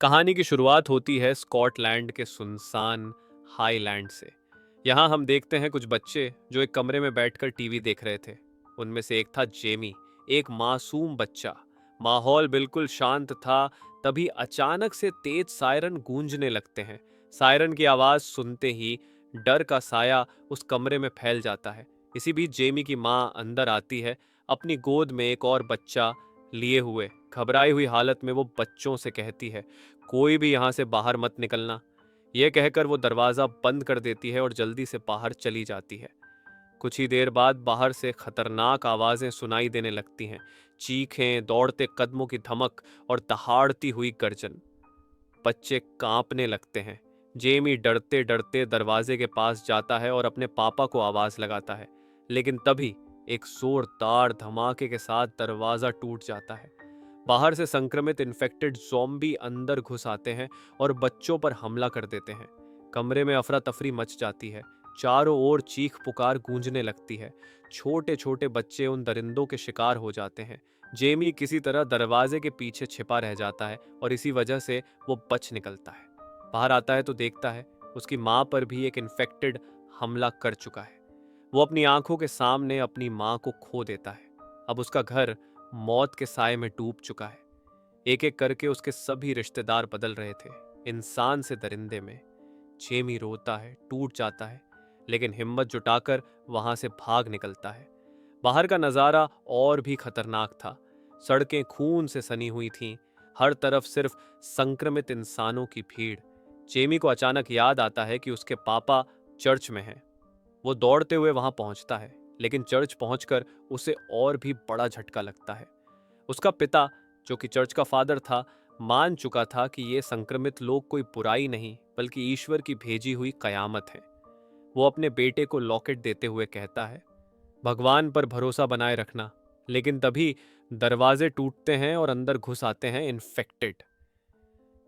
कहानी की शुरुआत होती है स्कॉटलैंड के सुनसान हाईलैंड से। यहाँ हम देखते हैं कुछ बच्चे जो एक कमरे में बैठकर टीवी देख रहे थे। उनमें से एक था जेमी, एक मासूम बच्चा। माहौल बिल्कुल शांत था। तभी अचानक से तेज सायरन गूंजने लगते हैं। सायरन की आवाज सुनते ही डर का साया उस कमरे में फैल जाता है। इसी बीच जेमी की माँ अंदर आती है, अपनी गोद में एक और बच्चा लिए हुए। घबराई हुई हालत में वो बच्चों से कहती है, कोई भी यहां से बाहर मत निकलना। यह कहकर वो दरवाजा बंद कर देती है और जल्दी से बाहर चली जाती है। कुछ ही देर बाद बाहर से खतरनाक आवाजें सुनाई देने लगती हैं। चीखें, दौड़ते कदमों की धमक और दहाड़ती हुई गर्जन। बच्चे कांपने लगते हैं। जेमी डरते डरते दरवाजे के पास जाता है और अपने पापा को आवाज लगाता है। लेकिन तभी एक जोरदार धमाके के साथ दरवाजा टूट जाता है। बाहर से संक्रमित इन्फेक्टेड ज़ॉम्बी अंदर घुस आते हैं और बच्चों पर हमला कर देते हैं। कमरे में अफरा तफरी मच जाती है। चारों ओर चीख पुकार गूंजने लगती है। छोटे छोटे बच्चे उन दरिंदों के शिकार हो जाते हैं। जेमी किसी तरह दरवाजे के पीछे छिपा रह जाता है और इसी वजह से वो बच निकलता है। बाहर आता है तो देखता है उसकी माँ पर भी एक इन्फेक्टेड हमला कर चुका है। वो अपनी आंखों के सामने अपनी माँ को खो देता है। अब उसका घर मौत के साए में डूब चुका है। एक एक करके उसके सभी रिश्तेदार बदल रहे थे, इंसान से दरिंदे में। जेमी रोता है, टूट जाता है, लेकिन हिम्मत जुटाकर वहां से भाग निकलता है। बाहर का नजारा और भी खतरनाक था। सड़कें खून से सनी हुई थीं। हर तरफ सिर्फ संक्रमित इंसानों की भीड़। जेमी को अचानक याद आता है कि उसके पापा चर्च में हैं। वो दौड़ते हुए वहां पहुंचता है, लेकिन चर्च पहुंचकर उसे और भी बड़ा झटका लगता है। उसका पिता, जो कि चर्च का फादर था, मान चुका था कि ये संक्रमित लोग कोई बुराई नहीं बल्कि ईश्वर की भेजी हुई कयामत है। वो अपने बेटे को लॉकेट देते हुए कहता है, भगवान पर भरोसा बनाए रखना। लेकिन तभी दरवाजे टूटते हैं और अंदर घुस आते हैं इन्फेक्टेड।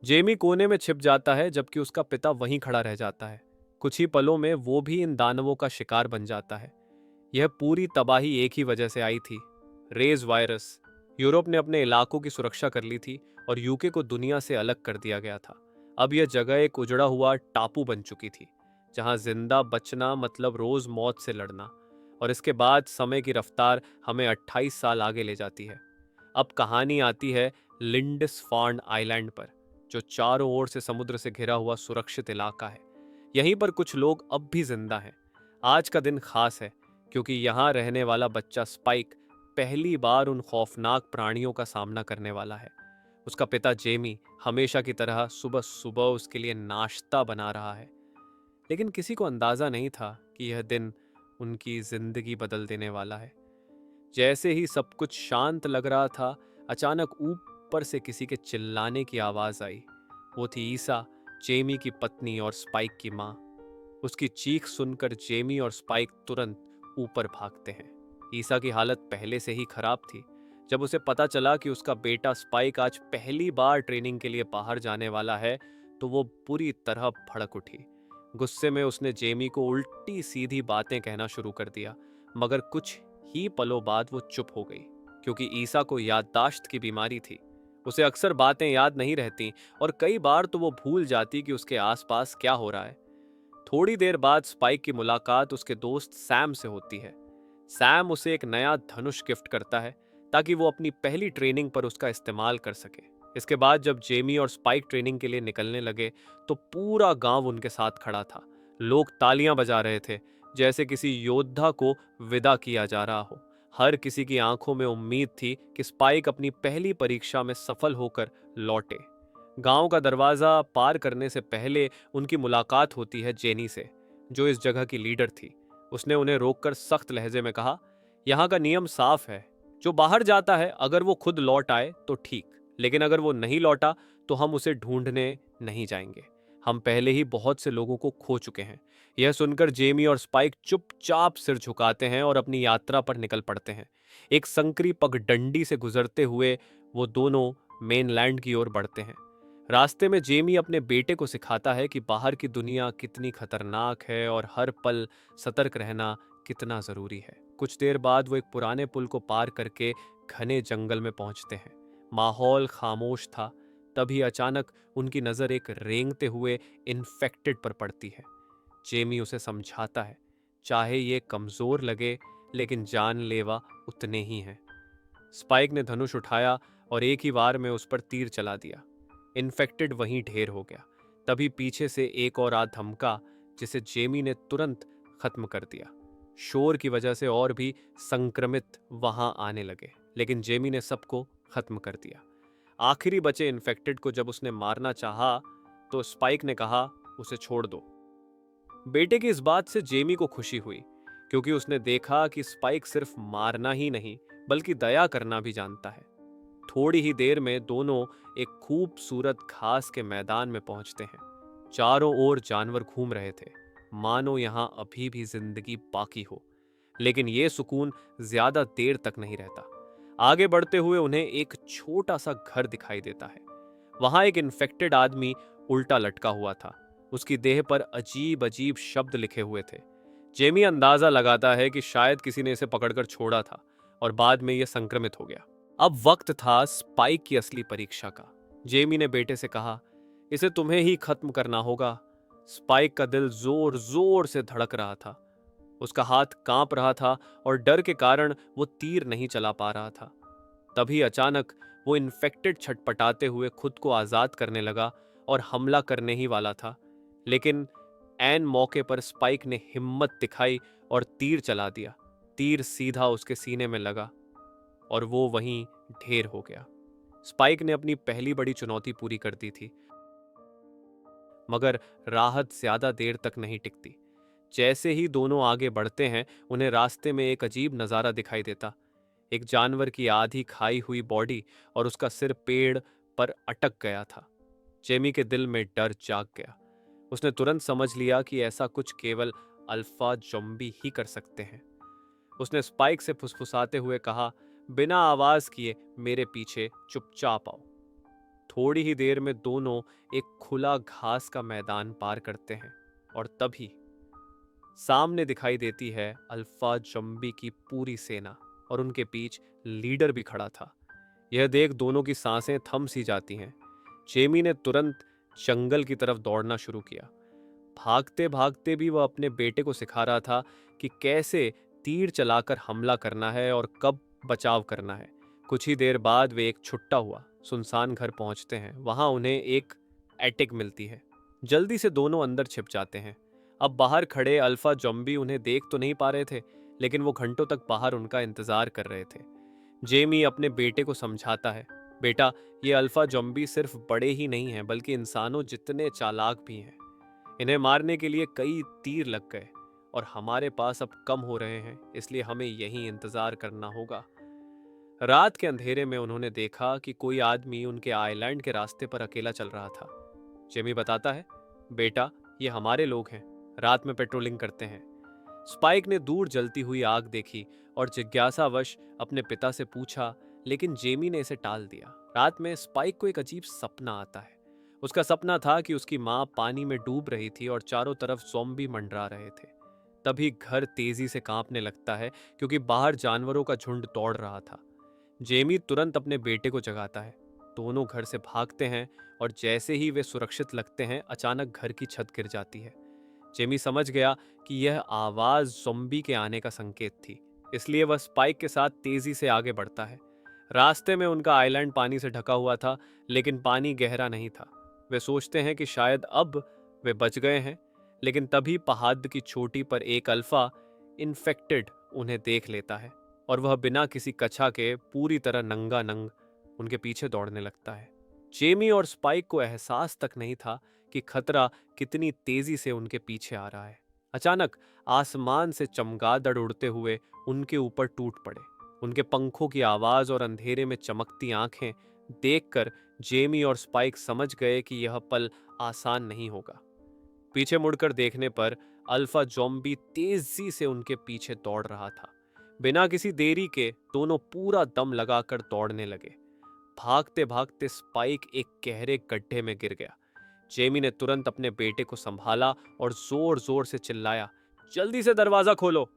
जेमी कोने में छिप जाता है जबकि उसका पिता वहीं खड़ा रह जाता है। कुछ ही पलों में वो भी इन दानवों का शिकार बन जाता है। यह पूरी तबाही एक ही वजह से आई थी, रेज वायरस। यूरोप ने अपने इलाकों की सुरक्षा कर ली थी और यूके को दुनिया से अलग कर दिया गया था। अब यह जगह एक उजड़ा हुआ टापू बन चुकी थी, जहां जिंदा बचना मतलब रोज मौत से लड़ना। और इसके बाद समय की रफ्तार हमें 28 साल आगे ले जाती है। अब कहानी आती है लिंडसफार्न आइलैंड पर, जो चारों ओर से समुद्र से घिरा हुआ सुरक्षित इलाका है। यहीं पर कुछ लोग अब भी जिंदा हैं। आज का दिन खास है क्योंकि यहाँ रहने वाला बच्चा स्पाइक पहली बार उन खौफनाक प्राणियों का सामना करने वाला है। उसका पिता जेमी हमेशा की तरह सुबह सुबह उसके लिए नाश्ता बना रहा है, लेकिन किसी को अंदाजा नहीं था कि यह दिन उनकी जिंदगी बदल देने वाला है। जैसे ही सब कुछ शांत लग रहा था, अचानक ऊपर से किसी के चिल्लाने की आवाज आई। वो थी ईसा, जेमी की पत्नी और स्पाइक की माँ। उसकी चीख सुनकर जेमी और स्पाइक तुरंत ऊपर भागते हैं। ईसा की हालत पहले से ही खराब थी। जब उसे पता चला कि उसका बेटा स्पाइक आज पहली बार ट्रेनिंग के लिए बाहर जाने वाला है, तो वो बुरी तरह भड़क उठी। गुस्से में उसने जेमी को उल्टी सीधी बातें कहना शुरू कर दिया, मगर कुछ ही पलों बाद वो चुप हो गई, क्योंकि ईसा को याददाश्त की बीमारी थी। उसे अक्सर बातें याद नहीं रहती और कई बार तो वो भूल जाती कि उसके आसपास क्या हो रहा है। थोड़ी देर बाद स्पाइक की मुलाकात उसके दोस्त सैम से होती है। सैम उसे एक नया धनुष गिफ्ट करता है ताकि वो अपनी पहली ट्रेनिंग पर उसका इस्तेमाल कर सके। इसके बाद जब जेमी और स्पाइक ट्रेनिंग के लिए निकलने लगे, तो पूरा गांव उनके साथ खड़ा था। लोग तालियां बजा रहे थे, जैसे किसी योद्धा को विदा किया जा रहा हो। हर किसी की आंखों में उम्मीद थी कि स्पाइक अपनी पहली परीक्षा में सफल होकर लौटे। गांव का दरवाजा पार करने से पहले उनकी मुलाकात होती है जेनी से, जो इस जगह की लीडर थी। उसने उन्हें रोककर सख्त लहजे में कहा, यहाँ का नियम साफ है, जो बाहर जाता है अगर वो खुद लौट आए तो ठीक, लेकिन अगर वो नहीं लौटा तो हम उसे ढूंढने नहीं जाएंगे। हम पहले ही बहुत से लोगों को खो चुके हैं। यह सुनकर जेमी और स्पाइक चुपचाप सिर झुकाते हैं और अपनी यात्रा पर निकल पड़ते हैं। एक संकरी पगडंडी से गुजरते हुए वो दोनों मेनलैंड की ओर बढ़ते हैं। रास्ते में जेमी अपने बेटे को सिखाता है कि बाहर की दुनिया कितनी खतरनाक है और हर पल सतर्क रहना कितना जरूरी है। कुछ देर बाद वो एक पुराने पुल को पार करके घने जंगल में पहुंचते हैं। माहौल खामोश था। तभी अचानक उनकी नजर एक रेंगते हुए इन्फेक्टेड पर पड़ती है। जेमी उसे समझाता है, चाहे ये कमजोर लगे लेकिन जानलेवा उतने ही हैं। स्पाइक ने धनुष उठाया और एक ही वार में उस पर तीर चला दिया। इन्फेक्टेड वहीं ढेर हो गया। तभी पीछे से एक और आद धमका, जिसे जेमी ने तुरंत खत्म कर दिया। शोर की वजह से और भी संक्रमित वहां आने लगे, लेकिन जेमी ने सबको खत्म कर दिया। आखिरी बचे इन्फेक्टेड को जब उसने मारना चाहा तो स्पाइक ने कहा, उसे छोड़ दो। बेटे की इस बात से जेमी को खुशी हुई, क्योंकि उसने देखा कि स्पाइक सिर्फ मारना ही नहीं बल्कि दया करना भी जानता है। थोड़ी ही देर में दोनों एक खूबसूरत घास के मैदान में पहुंचते हैं। चारों ओर जानवर घूम रहे थे, मानो यहां अभी भी जिंदगी बाकी हो। लेकिन यह सुकून ज्यादा देर तक नहीं रहता। आगे बढ़ते हुए उन्हें एक छोटा सा घर दिखाई देता है। वहां एक इन्फेक्टेड आदमी उल्टा लटका हुआ था। उसकी देह पर अजीब अजीब शब्द लिखे हुए थे। जेमी अंदाजा लगाता है कि शायद किसी ने इसे पकड़कर छोड़ा था और बाद में यह संक्रमित हो गया। अब वक्त था स्पाइक की असली परीक्षा का। जेमी ने बेटे से कहा, इसे तुम्हें ही खत्म करना होगा। स्पाइक का दिल जोर जोर से धड़क रहा था। उसका हाथ कांप रहा था और डर के कारण वो तीर नहीं चला पा रहा था। तभी अचानक वो इन्फेक्टेड छटपटाते हुए खुद को आजाद करने लगा और हमला करने ही वाला था। लेकिन ऐन मौके पर स्पाइक ने हिम्मत दिखाई और तीर चला दिया। तीर सीधा उसके सीने में लगा और वो वहीं ढेर हो गया। स्पाइक ने अपनी पहली बड़ी चुनौती पूरी कर दी थी, मगर राहत ज्यादा देर तक नहीं टिकती। जैसे ही दोनों आगे बढ़ते हैं, उन्हें रास्ते में एक अजीब नजारा दिखाई देता। एक जानवर की आधी खाई हुई बॉडी और उसका सिर पेड़ पर अटक गया था। जेमी के दिल में डर जाग गया। उसने तुरंत समझ लिया कि ऐसा कुछ केवल अल्फा ज़ॉम्बी ही कर सकते हैं। उसने स्पाइक से फुसफुसाते हुए कहा, बिना आवाज किए मेरे पीछे चुपचाप आओ। थोड़ी ही देर में दोनों एक खुला घास का मैदान पार करते हैं और तभी सामने दिखाई देती है अल्फा ज़ॉम्बी की पूरी सेना और उनके बीच लीडर भी खड़ा था। यह देख दोनों की सांसें थम सी जाती हैं। जेमी ने तुरंत जंगल की तरफ दौड़ना शुरू किया। भागते भागते भी वह अपने बेटे को सिखा रहा था कि कैसे तीर चलाकर हमला करना है और कब बचाव करना है। कुछ ही देर बाद वे एक छुट्टा हुआ सुनसान घर पहुंचते हैं। वहां उन्हें एक एटिक मिलती है। जल्दी से दोनों अंदर छिप जाते हैं। अब बाहर खड़े अल्फा ज़ॉम्बी उन्हें देख तो नहीं पा रहे थे, लेकिन वो घंटों तक बाहर उनका इंतजार कर रहे थे। जेमी अपने बेटे को समझाता है, बेटा, ये अल्फा ज़ॉम्बी सिर्फ बड़े ही नहीं हैं बल्कि इंसानों जितने चालाक भी हैं। इन्हें मारने के लिए कई तीर लग गए और हमारे पास अब कम हो रहे हैं, इसलिए हमें यहीं इंतजार करना होगा। रात के अंधेरे में उन्होंने देखा कि कोई आदमी उनके आइलैंड के रास्ते पर अकेला चल रहा था। जेमी बताता है, बेटा, ये हमारे लोग हैं, रात में पेट्रोलिंग करते हैं। स्पाइक ने दूर जलती हुई आग देखी और जिज्ञासावश अपने पिता से पूछा, लेकिन जेमी ने इसे टाल दिया। रात में स्पाइक को एक अजीब सपना आता है। उसका सपना था कि उसकी माँ पानी में डूब रही थी और चारों तरफ ज़ॉम्बी मंडरा रहे थे। तभी घर तेजी से कांपने लगता है, क्योंकि बाहर जानवरों का झुंड दौड़ रहा था। जेमी तुरंत अपने बेटे को जगाता है। दोनों घर से भागते हैं और जैसे ही वे सुरक्षित लगते हैं, अचानक घर की छत गिर जाती है। जेमी समझ गया कि यह आवाज ज़ॉम्बी के आने का संकेत थी, इसलिए वह स्पाइक के साथ तेजी से आगे बढ़ता है। रास्ते में उनका आइलैंड पानी से ढका हुआ था, लेकिन पानी गहरा नहीं था। वे सोचते हैं कि शायद अब वे बच गए हैं, लेकिन तभी पहाड़ की चोटी पर एक अल्फा इन्फेक्टेड उन्हें देख लेता है और वह बिना किसी कछा के पूरी तरह नंगा नंग उनके पीछे दौड़ने लगता है। जेमी और स्पाइक को एहसास तक नहीं था कि खतरा कितनी तेजी से उनके पीछे आ रहा है। अचानक आसमान से चमगादड़ उड़ते हुए उनके ऊपर टूट पड़े। उनके पंखों की आवाज और अंधेरे में चमकती आंखें देखकर जेमी और स्पाइक समझ गए कि यह पल आसान नहीं होगा। पीछे मुड़कर देखने पर अल्फा ज़ॉम्बी तेजी से उनके पीछे दौड़ रहा था। बिना किसी देरी के दोनों पूरा दम लगाकर दौड़ने लगे। भागते भागते स्पाइक एक गहरे गड्ढे में गिर गया। जेमी ने तुरंत अपने बेटे को संभाला और जोर जोर से चिल्लाया, जल्दी से दरवाजा खोलो।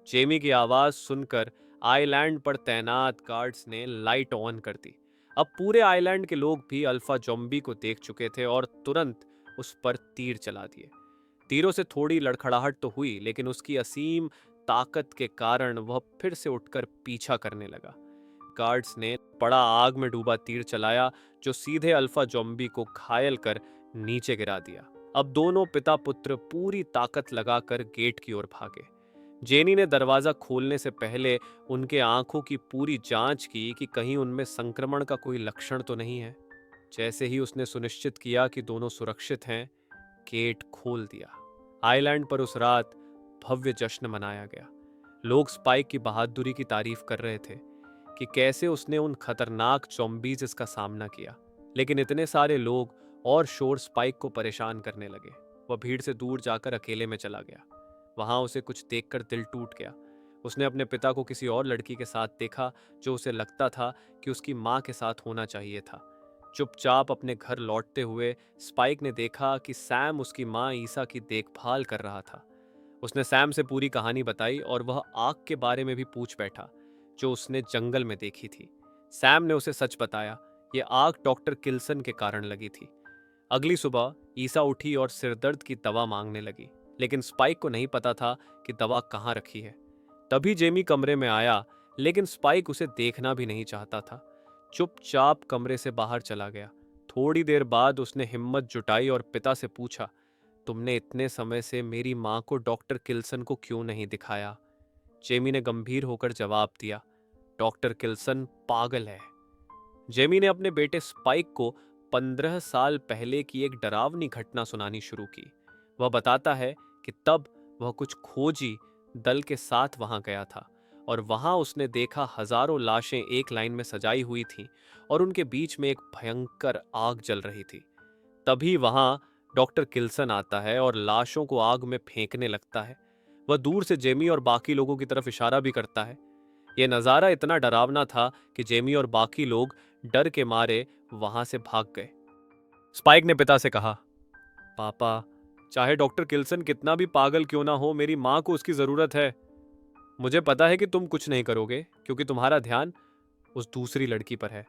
जेमी की आवाज सुनकर आइलैंड पर तैनात गार्ड्स ने लाइट ऑन कर दी। अब पूरे आइलैंड के लोग भी अल्फा ज़ॉम्बी को देख चुके थे और तुरंत उस पर तीर चला दिए। तीरों से थोड़ी लड़खड़ाहट तो हुई, लेकिन उसकी असीम ताकत के कारण वह फिर से उठकर पीछा करने लगा। गार्ड्स ने बड़ा आग में डूबा तीर चलाया, जो सीधे अल्फा ज़ॉम्बी को घायल कर नीचे गिरा दिया। अब दोनों पिता पुत्र पूरी ताकत लगाकर गेट की ओर भागे। जेनी ने दरवाजा खोलने से पहले उनके आंखों की पूरी जांच की कि कहीं उनमें संक्रमण का कोई लक्षण तो नहीं है। जैसे ही उसने सुनिश्चित किया कि दोनों सुरक्षित हैं, गेट खोल दिया। आइलैंड पर उस रात भव्य जश्न मनाया गया। लोग स्पाइक की बहादुरी की तारीफ कर रहे थे कि कैसे उसने उन खतरनाक ज़ॉम्बीज़ का सामना किया। लेकिन इतने सारे लोग और शोर स्पाइक को परेशान करने लगे। वह भीड़ से दूर जाकर अकेले में चला गया। वहां उसे कुछ देखकर दिल टूट गया। उसने अपने पिता को किसी और लड़की के साथ देखा, जो उसे लगता था कि उसकी माँ के साथ होना चाहिए था। चुपचाप अपने घर लौटते हुए स्पाइक ने देखा कि सैम उसकी माँ ईसा की देखभाल कर रहा था। उसने सैम से पूरी कहानी बताई और वह आग के बारे में भी पूछ बैठा, जो उसने जंगल में देखी थी। सैम ने उसे सच बताया, ये आग डॉक्टर किल्सन के कारण लगी थी। अगली सुबह ईसा उठी और सिरदर्द की दवा मांगने लगी, लेकिन स्पाइक को नहीं पता था कि दवा कहाँ रखी है। तभी जेमी कमरे में आया, लेकिन स्पाइक उसे देखना भी नहीं चाहता था। चुपचाप कमरे से बाहर चला गया। थोड़ी देर बाद उसने हिम्मत जुटाई और पिता से पूछा, तुमने इतने समय से मेरी माँ को डॉक्टर किल्सन को क्यों नहीं दिखाया? जेमी ने गंभीर होकर जवाब दिया, डॉक्टर किल्सन पागल है। जेमी ने अपने बेटे स्पाइक को 15 साल पहले की एक डरावनी घटना सुनानी शुरू की। वह बताता है कि तब वह कुछ खोजी दल के साथ वहां गया था और वहां उसने देखा हजारों लाशें एक लाइन में सजाई हुई थीं और उनके बीच में एक भयंकर आग जल रही थी। तभी वहां डॉक्टर किल्सन आता है और लाशों को आग में फेंकने लगता है। वह दूर से जेमी और बाकी लोगों की तरफ इशारा भी करता है। यह नज़ारा इतना डरावना था कि जेमी और बाकी लोग डर के मारे वहां से भाग गए। स्पाइक ने पिता से कहा, पापा, चाहे डॉक्टर किल्सन कितना भी पागल क्यों ना हो, मेरी माँ को उसकी ज़रूरत है। मुझे पता है कि तुम कुछ नहीं करोगे, क्योंकि तुम्हारा ध्यान उस दूसरी लड़की पर है।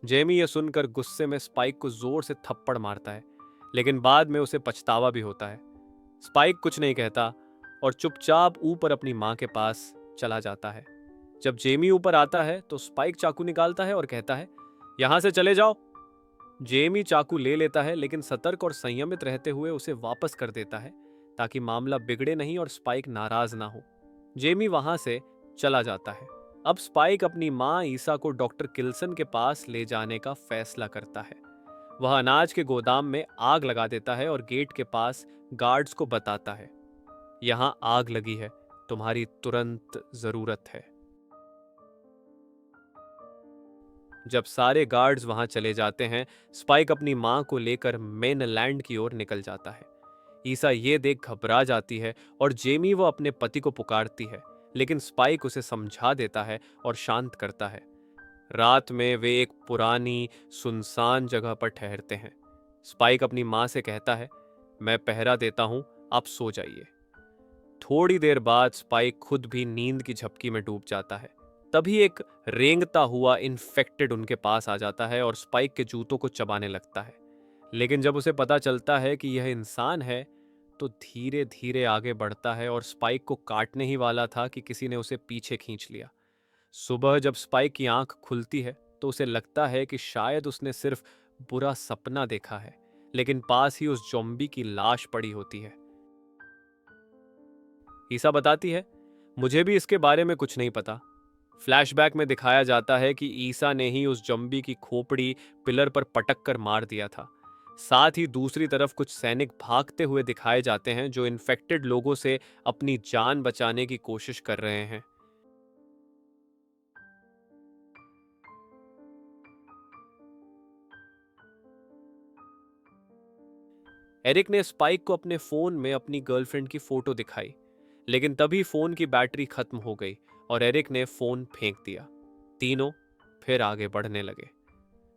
जेमी यह सुनकर गुस्से में स्पाइक को जोर से थप्पड़ मारता है, लेकिन बाद में उसे पछतावा भी होता है। स्पाइक कुछ नहीं कहता और चुपचाप ऊपर अपनी माँ के पास चला जाता है। जब जेमी ऊपर आता है तो स्पाइक चाकू निकालता है और कहता है, यहां से चले जाओ। जेमी चाकू ले लेता है, लेकिन सतर्क और संयमित रहते हुए उसे वापस कर देता है, ताकि मामला बिगड़े नहीं और स्पाइक नाराज ना हो। जेमी वहां से चला जाता है। अब स्पाइक अपनी माँ ईसा को डॉक्टर किल्सन के पास ले जाने का फैसला करता है। वह अनाज के गोदाम में आग लगा देता है और गेट के पास गार्ड्स को बताता है, यहां आग लगी है, तुम्हारी तुरंत जरूरत है। जब सारे गार्ड्स वहां चले जाते हैं, स्पाइक अपनी मां को लेकर मेनलैंड की ओर निकल जाता है। ईसा ये देख घबरा जाती है और जेमी वो अपने पति को पुकारती है, लेकिन स्पाइक उसे समझा देता है और शांत करता है। रात में वे एक पुरानी सुनसान जगह पर ठहरते हैं। स्पाइक अपनी मां से कहता है, मैं पहरा देता हूं, आप सो जाइए। थोड़ी देर बाद स्पाइक खुद भी नींद की झपकी में डूब जाता है। तभी एक रेंगता हुआ इन्फेक्टेड उनके पास आ जाता है और स्पाइक के जूतों को चबाने लगता है। लेकिन जब उसे पता चलता है कि यह इंसान है, तो धीरे धीरे आगे बढ़ता है और स्पाइक को काटने ही वाला था कि किसी ने उसे पीछे खींच लिया। सुबह जब स्पाइक की आंख खुलती है, तो उसे लगता है कि शायद उसने सिर्फ बुरा सपना देखा है, लेकिन पास ही उस ज़ॉम्बी की लाश पड़ी होती है। ईसा बताती है, मुझे भी इसके बारे में कुछ नहीं पता। फ्लैशबैक में दिखाया जाता है कि ईसा ने ही उस ज़ॉम्बी की खोपड़ी पिलर पर पटक कर मार दिया था। साथ ही दूसरी तरफ कुछ सैनिक भागते हुए दिखाए जाते हैं, जो इन्फेक्टेड लोगों से अपनी जान बचाने की कोशिश कर रहे हैं। एरिक ने स्पाइक को अपने फोन में अपनी गर्लफ्रेंड की फोटो दिखाई, लेकिन तभी फोन की बैटरी खत्म हो गई और एरिक ने फोन फेंक दिया। तीनों फिर आगे बढ़ने लगे।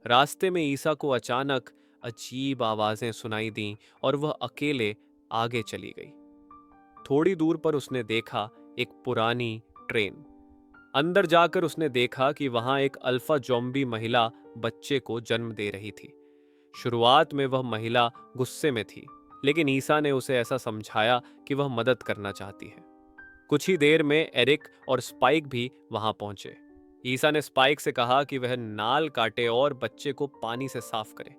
रास्ते में ईसा को अचानक अजीब आवाजें सुनाई दीं और वह अकेले आगे चली गई। थोड़ी दूर पर उसने देखा एक पुरानी ट्रेन। अंदर जाकर उसने देखा कि वहां एक अल्फा ज़ॉम्बी महिला बच्चे को जन्म दे रही थी। शुरुआत में वह महिला गुस्से में थी, लेकिन ईसा ने उसे ऐसा समझाया कि वह मदद करना चाहती है। कुछ ही देर में एरिक और स्पाइक भी वहां पहुंचे। ईसा ने स्पाइक से कहा कि वह नाल काटे और बच्चे को पानी से साफ करे।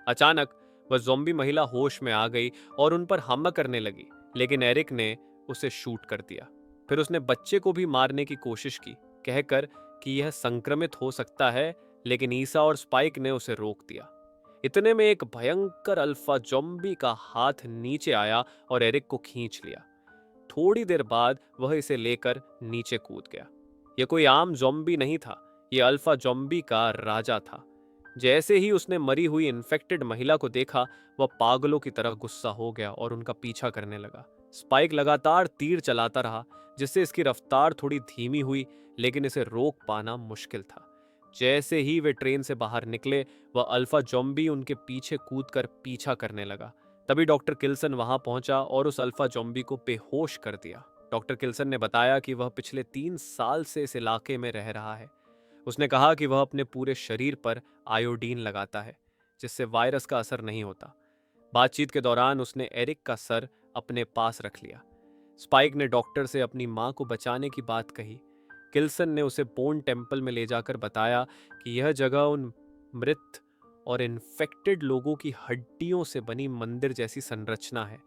अचानक वह ज़ॉम्बी महिला होश में आ गई और उन पर हमला करने लगी, लेकिन एरिक ने उसे शूट कर दिया। फिर उसने बच्चे को भी मारने की कोशिश की, कहकर कि यह संक्रमित हो सकता है, लेकिन ईसा और स्पाइक ने उसे रोक दिया। इतने में एक भयंकर अल्फा ज़ॉम्बी का हाथ नीचे आया और एरिक को खींच लिया। थोड़ी देर बाद वह इसे लेकर नीचे कूद गया। यह कोई आम ज़ॉम्बी नहीं था, यह अल्फा ज़ॉम्बी का राजा था। जैसे ही उसने मरी हुई इन्फेक्टेड महिला को देखा, वह पागलों की तरह गुस्सा हो गया और उनका पीछा करने लगा। स्पाइक लगातार तीर चलाता रहा, जिससे इसकी रफ्तार थोड़ी धीमी हुई, लेकिन इसे रोक पाना मुश्किल था। जैसे ही वे ट्रेन से बाहर निकले, वह अल्फा ज़ॉम्बी उनके पीछे कूदकर पीछा करने लगा। तभी डॉक्टर किल्सन वहां पहुंचा और उस अल्फा ज़ॉम्बी को बेहोश कर दिया। डॉक्टर किल्सन ने बताया कि वह पिछले 3 साल से इस इलाके में रह रहा है। उसने कहा कि वह अपने पूरे शरीर पर आयोडीन लगाता है, जिससे वायरस का असर नहीं होता। बातचीत के दौरान उसने एरिक का सर अपने पास रख लिया। स्पाइक ने डॉक्टर से अपनी मां को बचाने की बात कही। किल्सन ने उसे बोन टेम्पल में ले जाकर बताया कि यह जगह उन मृत और इन्फेक्टेड लोगों की हड्डियों से बनी मंदिर जैसी संरचना है।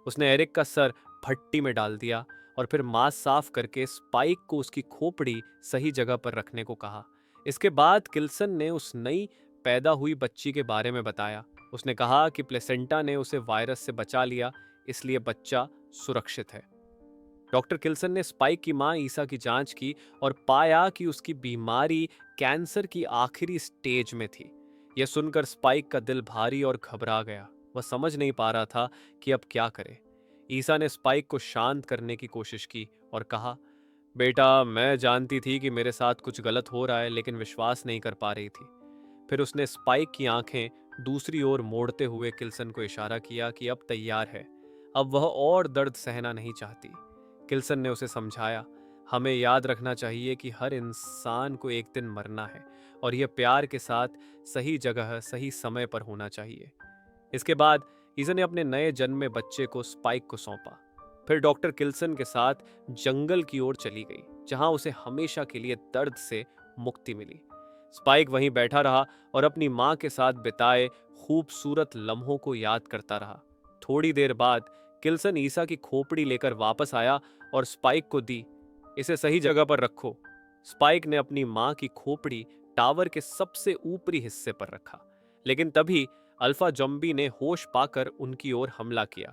उसने एरिक का सर भट्टी में डाल दिया और फिर मांस साफ करके स्पाइक को उसकी खोपड़ी सही जगह पर रखने को कहा। इसके बाद किल्सन ने उस नई पैदा हुई बच्ची के बारे में बताया। उसने कहा कि प्लेसेंटा ने उसे वायरस से बचा लिया, इसलिए बच्चा सुरक्षित है। डॉक्टर किल्सन ने स्पाइक की मां ईसा की जांच की और पाया कि उसकी बीमारी कैंसर की आखिरी स्टेज में थी। यह सुनकर स्पाइक का दिल भारी और घबरा गया। वह समझ नहीं पा रहा था कि अब क्या करे। ईसा ने स्पाइक को शांत करने की कोशिश की और कहा, बेटा, मैं जानती थी कि मेरे साथ कुछ गलत हो रहा है, लेकिन विश्वास नहीं कर पा रही थी। फिर उसने स्पाइक की आंखें दूसरी ओर मोड़ते हुए किल्सन को इशारा किया कि अब तैयार है। अब वह और दर्द सहना नहीं चाहती। किल्सन ने उसे समझाया, हमें याद रखना चाहिए कि हर इंसान को एक दिन मरना है और यह प्यार के साथ सही जगह सही समय पर होना चाहिए। इसके बाद ईसा ने अपने नए जन्मे बच्चे को स्पाइक को सौंपा। फिर डॉक्टर किल्सन के साथ जंगल की ओर चली गई, जहां उसे हमेशा के लिए दर्द से मुक्ति मिली। स्पाइक वहीं बैठा रहा और अपनी मां के साथ बिताए खूबसूरत लम्हों को याद करता रहा। थोड़ी देर बाद किल्सन ईसा की खोपड़ी लेकर वापस आया और स्पाइक को दी। इसे सही जगह पर रखो। स्पाइक ने अपनी मां की खोपड़ी टावर के सबसे ऊपरी हिस्से पर रखा, लेकिन तभी अल्फा ज़ॉम्बी ने होश पाकर उनकी ओर हमला किया।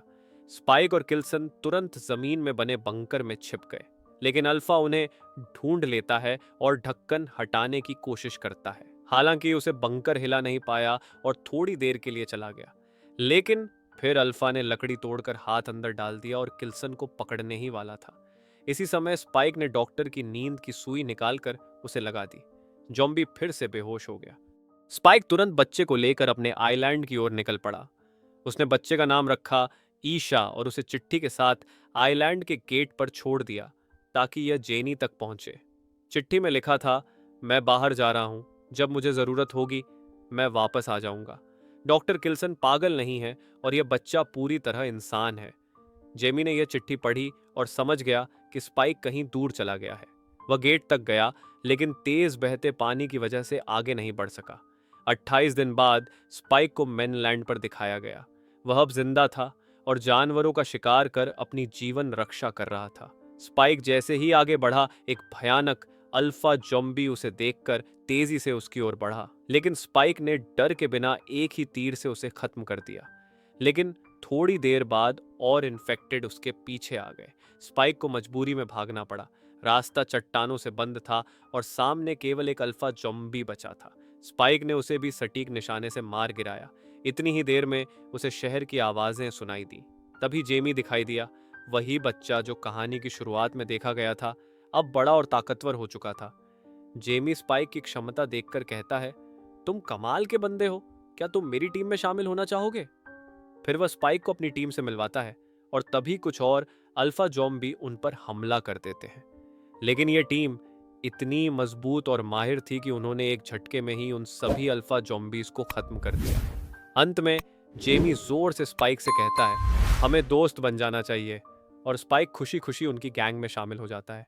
स्पाइक और किल्सन तुरंत जमीन में बने बंकर में छिप गए, लेकिन अल्फा उन्हें ढूंढ लेता है और ढक्कन हटाने की कोशिश करता है। हालांकि उसे बंकर हिला नहीं पाया और थोड़ी देर के लिए चला गया, लेकिन फिर अल्फा ने लकड़ी तोड़कर हाथ अंदर डाल दिया और किल्सन को पकड़ने ही वाला था। इसी समय स्पाइक ने डॉक्टर की नींद की सुई निकालकर उसे लगा दी। ज़ॉम्बी फिर से बेहोश हो गया। स्पाइक तुरंत बच्चे को लेकर अपने आइलैंड की ओर निकल पड़ा। उसने बच्चे का नाम रखा ईशा और उसे चिट्ठी के साथ आइलैंड के गेट पर छोड़ दिया ताकि यह जेनी तक पहुंचे। चिट्ठी में लिखा था, मैं बाहर जा रहा हूं, जब मुझे जरूरत होगी मैं वापस आ जाऊंगा। डॉक्टर किल्सन पागल नहीं है और यह बच्चा पूरी तरह इंसान है। जेमी ने यह चिट्ठी पढ़ी और समझ गया कि स्पाइक कहीं दूर चला गया है। वह गेट तक गया, लेकिन तेज बहते पानी की वजह से आगे नहीं बढ़ सका। 28 दिन बाद स्पाइक को मेनलैंड पर दिखाया गया। वह अब जिंदा था और जानवरों का शिकार कर अपनी जीवन रक्षा कर रहा था। स्पाइक जैसे ही आगे बढ़ा, एक भयानक अल्फा ज़ॉम्बी उसे देखकर तेजी से उसकी ओर बढ़ा, लेकिन स्पाइक ने डर के बिना एक ही तीर से उसे खत्म कर दिया। लेकिन थोड़ी देर बाद और इन्फेक्टेड उसके पीछे आ गए। स्पाइक को मजबूरी में भागना पड़ा। रास्ता चट्टानों से बंद था और सामने केवल एक अल्फा ज़ॉम्बी बचा था। स्पाइक ने उसे भी सटीक निशाने से मार गिराया। इतनी ही देर में उसे शहर की आवाजें सुनाई दी। तभी जेमी दिखाई दिया, वही बच्चा जो कहानी की शुरुआत में देखा गया था, अब बड़ा और ताकतवर हो चुका था। जेमी स्पाइक की क्षमता देखकर कहता है, तुम कमाल के बंदे हो, क्या तुम मेरी टीम में शामिल होना चाहोगे? फिर वह स्पाइक को अपनी टीम से मिलवाता है और तभी कुछ और अल्फा ज़ॉम्बी उन पर हमला कर देते हैं। लेकिन यह टीम इतनी मजबूत और माहिर थी कि उन्होंने एक झटके में ही उन सभी अल्फा ज़ॉम्बीज़ को खत्म कर दिया। अंत में जेमी जोर से स्पाइक से कहता है, हमें दोस्त बन जाना चाहिए, और स्पाइक खुशी-खुशी उनकी गैंग में शामिल हो जाता है।